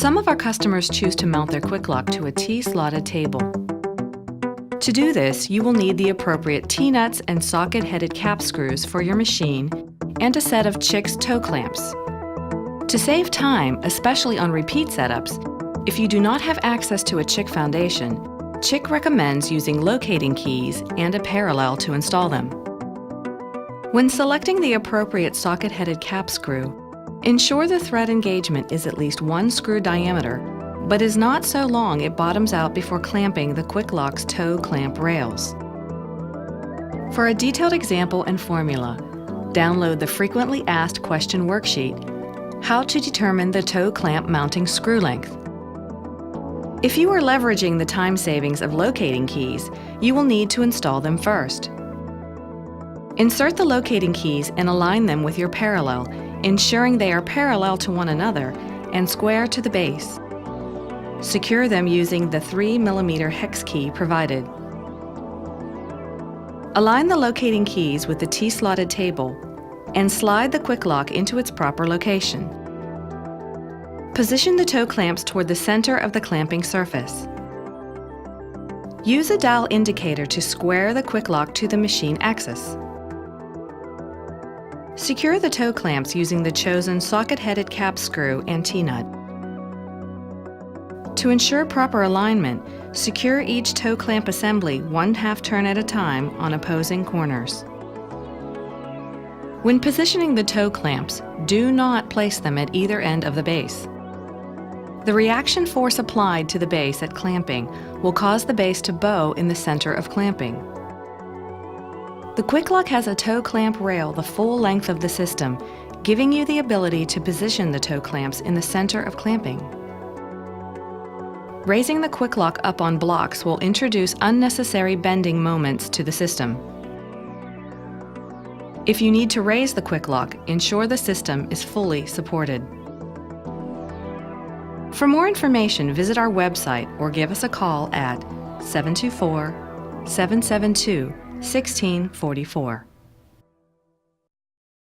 Some of our customers choose to mount their QwikLOK to a T-slotted table. To do this, you will need the appropriate T-nuts and socket-headed cap screws for your machine and a set of Qwik's toe clamps. To save time, especially on repeat setups, if you do not have access to a Qwik foundation, QwikLOK recommends using locating keys and a parallel to install them. When selecting the appropriate socket-headed cap screw, ensure the thread engagement is at least 1 screw diameter, but is not so long it bottoms out before clamping the QwikLOK's toe clamp rails. For a detailed example and formula, download the Frequently Asked Question worksheet, How to Determine the Toe Clamp Mounting Screw Length. If you are leveraging the time savings of locating keys, you will need to install them first. Insert the locating keys and align them with your parallel, ensuring they are parallel to one another and square to the base. Secure them using the 3mm hex key provided. Align the locating keys with the T-slotted table and slide the QwikLOK into its proper location. Position the toe clamps toward the center of the clamping surface. Use a dial indicator to square the QwikLOK to the machine axis. Secure the toe clamps using the chosen socket-headed cap screw and T-nut. To ensure proper alignment, secure each toe clamp assembly 1/2 turn at a time on opposing corners. When positioning the toe clamps, do not place them at either end of the base. The reaction force applied to the base at clamping will cause the base to bow in the center of clamping. The QwikLOK has a toe clamp rail the full length of the system, giving you the ability to position the toe clamps in the center of clamping. Raising the QwikLOK up on blocks will introduce unnecessary bending moments to the system. If you need to raise the QwikLOK, ensure the system is fully supported. For more information, visit our website or give us a call at 724-772-1644.